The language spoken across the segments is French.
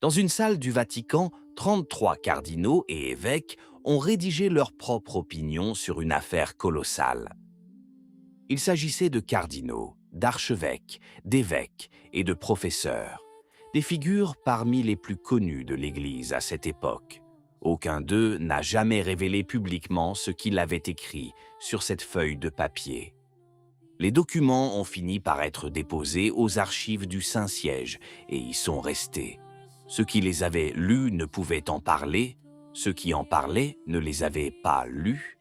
Dans une salle du Vatican, 33 cardinaux et évêques ont rédigé leur propre opinion sur une affaire colossale. Il s'agissait de cardinaux, d'archevêques, d'évêques et de professeurs, des figures parmi les plus connues de l'Église à cette époque. Aucun d'eux n'a jamais révélé publiquement ce qu'il avait écrit sur cette feuille de papier. Les documents ont fini par être déposés aux archives du Saint-Siège et y sont restés. Ceux qui les avaient lus ne pouvaient en parler, ceux qui en parlaient ne les avaient pas lus.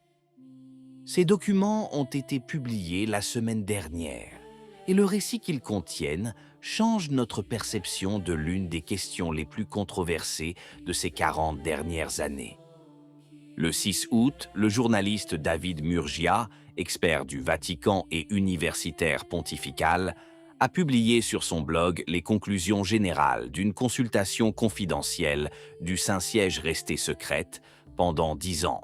Ces documents ont été publiés la semaine dernière et le récit qu'ils contiennent change notre perception de l'une des questions les plus controversées de ces 40 dernières années. Le 6 août, le journaliste David Murgia, expert du Vatican et universitaire pontifical, a publié sur son blog les conclusions générales d'une consultation confidentielle du Saint-Siège restée secrète pendant 10 ans.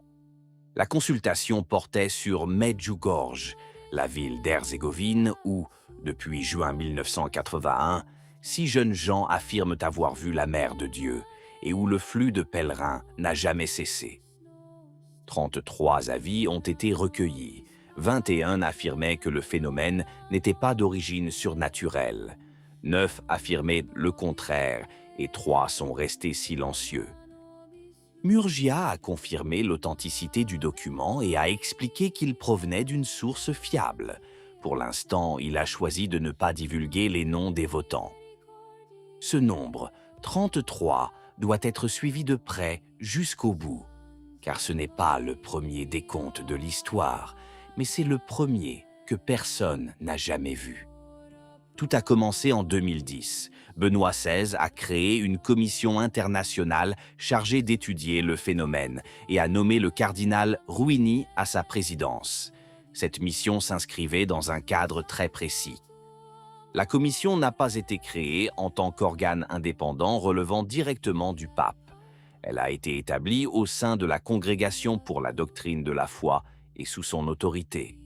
La consultation portait sur Medjugorje, la ville d'Herzégovine où, depuis juin 1981, 6 jeunes gens affirment avoir vu la Mère de Dieu et où le flux de pèlerins n'a jamais cessé. 33 avis ont été recueillis. 21 affirmaient que le phénomène n'était pas d'origine surnaturelle. 9 affirmaient le contraire et 3 sont restés silencieux. Murgia a confirmé l'authenticité du document et a expliqué qu'il provenait d'une source fiable. Pour l'instant, il a choisi de ne pas divulguer les noms des votants. Ce nombre, 33, doit être suivi de près jusqu'au bout, car ce n'est pas le premier décompte de l'histoire, mais c'est le premier que personne n'a jamais vu. Tout a commencé en 2010. Benoît XVI a créé une commission internationale chargée d'étudier le phénomène et a nommé le cardinal Ruini à sa présidence. Cette mission s'inscrivait dans un cadre très précis. La commission n'a pas été créée en tant qu'organe indépendant relevant directement du pape. Elle a été établie au sein de la Congrégation pour la doctrine de la foi et sous son autorité.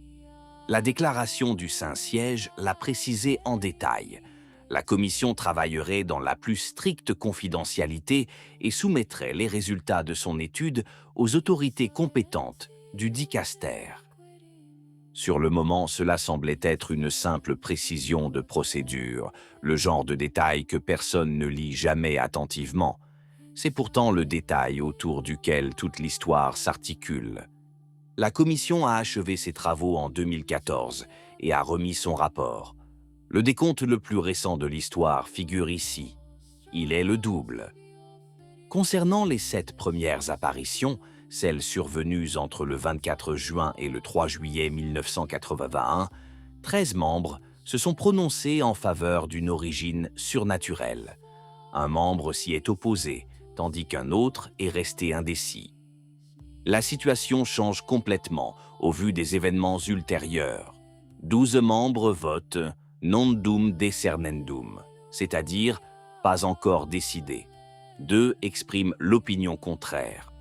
La déclaration du Saint-Siège l'a précisé en détail. La commission travaillerait dans la plus stricte confidentialité et soumettrait les résultats de son étude aux autorités compétentes du dicaster. Sur le moment, cela semblait être une simple précision de procédure, le genre de détail que personne ne lit jamais attentivement. C'est pourtant le détail autour duquel toute l'histoire s'articule. La commission a achevé ses travaux en 2014 et a remis son rapport. Le décompte le plus récent de l'histoire figure ici. Il est le double. Concernant les 7 premières apparitions, celles survenues entre le 24 juin et le 3 juillet 1981, 13 membres se sont prononcés en faveur d'une origine surnaturelle. Un membre s'y est opposé, tandis qu'un autre est resté indécis. La situation change complètement au vu des événements ultérieurs. 12 membres votent non dum decernendum, c'est-à-dire pas encore décidé. 2 expriment l'opinion contraire.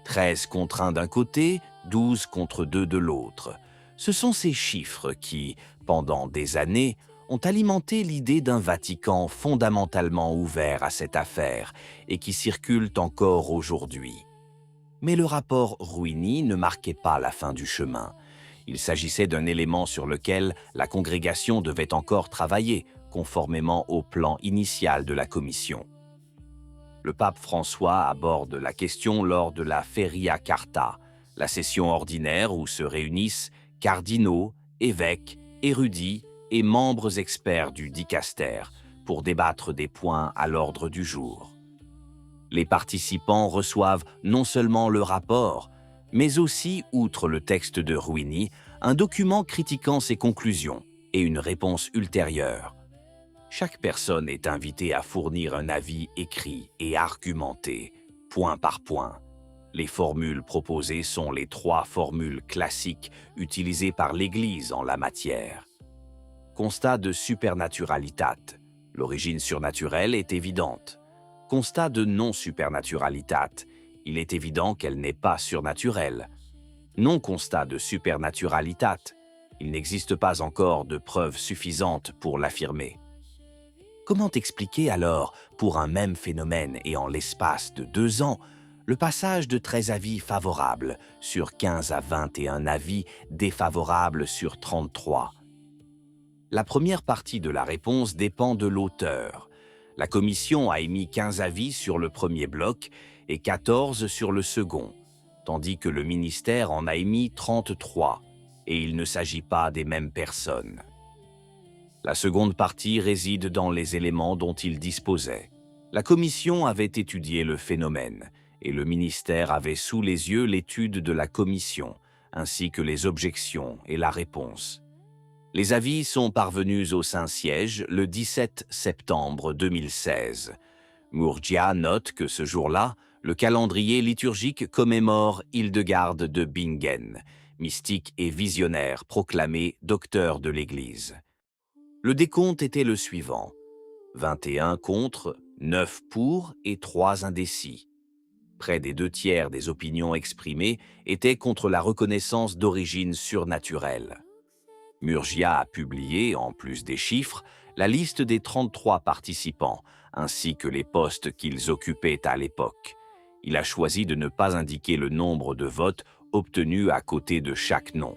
13 contre 1 d'un côté, 12 contre 2 de l'autre. Ce sont ces chiffres qui, pendant des années, ont alimenté l'idée d'un Vatican fondamentalement ouvert à cette affaire et qui circulent encore aujourd'hui. Mais le rapport Ruini ne marquait pas la fin du chemin. Il s'agissait d'un élément sur lequel la congrégation devait encore travailler, conformément au plan initial de la commission. Le pape François aborde la question lors de la Feria Carta, la session ordinaire où se réunissent cardinaux, évêques, érudits et membres experts du dicaster pour débattre des points à l'ordre du jour. Les participants reçoivent non seulement le rapport, mais aussi, outre le texte de Ruini, un document critiquant ses conclusions et une réponse ultérieure. Chaque personne est invitée à fournir un avis écrit et argumenté, point par point. Les formules proposées sont les 3 formules classiques utilisées par l'Église en la matière. Constat de supernaturalitat. L'origine surnaturelle est évidente. Constat de non-supernaturalitat. Il est évident qu'elle n'est pas surnaturelle. Non-constat de supernaturalitat. Il n'existe pas encore de preuves suffisantes pour l'affirmer. Comment expliquer alors, pour un même phénomène et en l'espace de 2 ans, le passage de 13 avis favorables sur 15 à 21 avis défavorables sur 33? La première partie de la réponse dépend de l'auteur. La commission a émis 15 avis sur le premier bloc et 14 sur le second, tandis que le ministère en a émis 33, et il ne s'agit pas des mêmes personnes. La seconde partie réside dans les éléments dont il disposait. La commission avait étudié le phénomène, et le ministère avait sous les yeux l'étude de la commission, ainsi que les objections et la réponse. Les avis sont parvenus au Saint-Siège le 17 septembre 2016. Murgia note que ce jour-là, le calendrier liturgique commémore Hildegarde de Bingen, mystique et visionnaire proclamé docteur de l'Église. Le décompte était le suivant: 21 contre, 9 pour et 3 indécis. Près des 2/3 des opinions exprimées étaient contre la reconnaissance d'origine surnaturelle. Murgia a publié, en plus des chiffres, la liste des 33 participants, ainsi que les postes qu'ils occupaient à l'époque. Il a choisi de ne pas indiquer le nombre de votes obtenus à côté de chaque nom.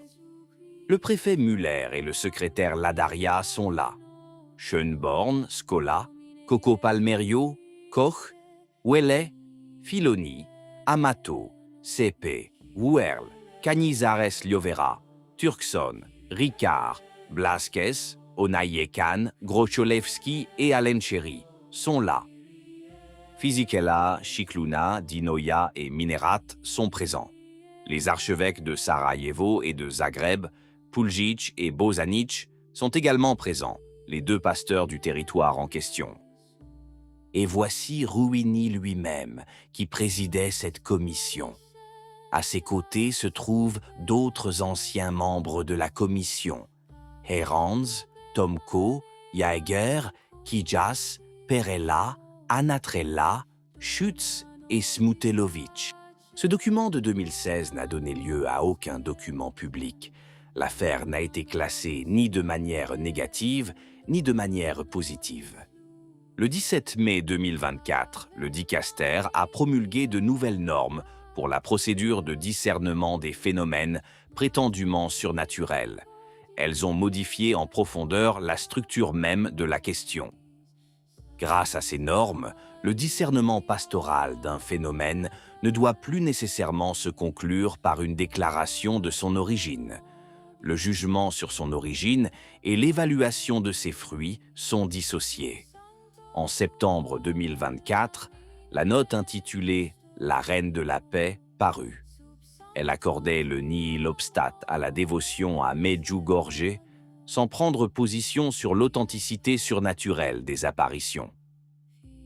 Le préfet Muller et le secrétaire Ladaria sont là. Schönborn, Scola, Coco Palmerio, Koch, Ouellet, Filoni, Amato, Sepe, Wuerl, Canizares Liovera, Turkson, Ricard, Blasquez, Onayekan, Grocholewski et Alencheri sont là. Fisichella, Chicluna, Dinoia et Minerat sont présents. Les archevêques de Sarajevo et de Zagreb, Puljic et Bozanic, sont également présents, les 2 pasteurs du territoire en question. Et voici Ruini lui-même, qui présidait cette commission. À ses côtés se trouvent d'autres anciens membres de la commission: Herranz, Tomko, Jaeger, Kijas, Perella, Anatrella, Schütz et Smutelovic. Ce document de 2016 n'a donné lieu à aucun document public. L'affaire n'a été classée ni de manière négative, ni de manière positive. Le 17 mai 2024, le dicaster a promulgué de nouvelles normes pour la procédure de discernement des phénomènes prétendument surnaturels. Elles ont modifié en profondeur la structure même de la question. Grâce à ces normes, le discernement pastoral d'un phénomène ne doit plus nécessairement se conclure par une déclaration de son origine. Le jugement sur son origine et l'évaluation de ses fruits sont dissociés. En septembre 2024, la note intitulée « La Reine de la Paix » parut. Elle accordait le nihil obstat à la dévotion à Medjugorje, sans prendre position sur l'authenticité surnaturelle des apparitions.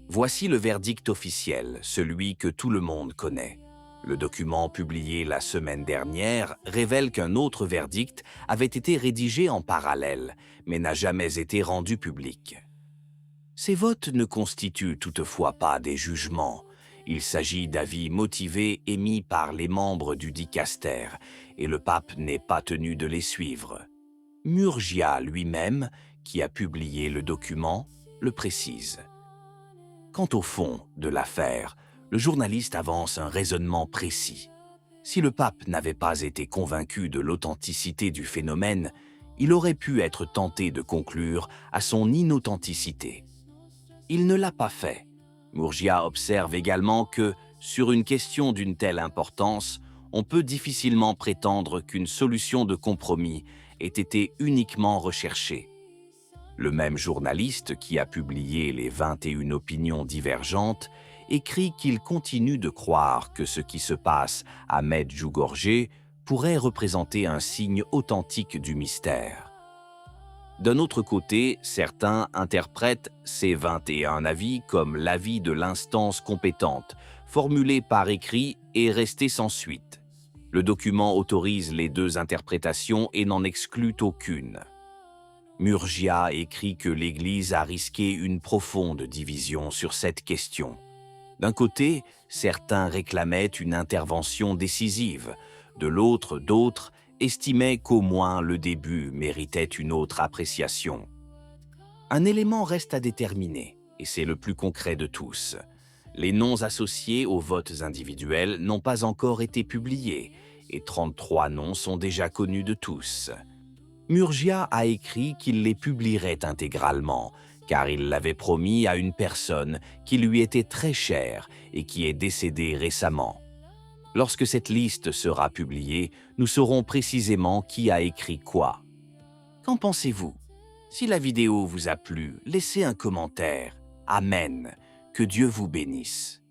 Voici le verdict officiel, celui que tout le monde connaît. Le document publié la semaine dernière révèle qu'un autre verdict avait été rédigé en parallèle, mais n'a jamais été rendu public. Ces votes ne constituent toutefois pas des jugements. Il s'agit d'avis motivés émis par les membres du dicaster, et le pape n'est pas tenu de les suivre. Murgia lui-même, qui a publié le document, le précise. Quant au fond de l'affaire, le journaliste avance un raisonnement précis. Si le pape n'avait pas été convaincu de l'authenticité du phénomène, il aurait pu être tenté de conclure à son inauthenticité. Il ne l'a pas fait. Murgia observe également que, sur une question d'une telle importance, on peut difficilement prétendre qu'une solution de compromis ait été uniquement recherchée. Le même journaliste qui a publié les 21 opinions divergentes écrit qu'il continue de croire que ce qui se passe à Medjugorje pourrait représenter un signe authentique du mystère. D'un autre côté, certains interprètent ces 21 avis comme l'avis de l'instance compétente, formulé par écrit et resté sans suite. Le document autorise les 2 interprétations et n'en exclut aucune. Murgia écrit que l'Église a risqué une profonde division sur cette question. D'un côté, certains réclamaient une intervention décisive, de l'autre, d'autres estimaient qu'au moins le début méritait une autre appréciation. Un élément reste à déterminer, et c'est le plus concret de tous. Les noms associés aux votes individuels n'ont pas encore été publiés, et 33 noms sont déjà connus de tous. Murgia a écrit qu'il les publierait intégralement, car il l'avait promis à une personne qui lui était très chère et qui est décédée récemment. Lorsque cette liste sera publiée, nous saurons précisément qui a écrit quoi. Qu'en pensez-vous? Si la vidéo vous a plu, laissez un commentaire. Amen. Que Dieu vous bénisse.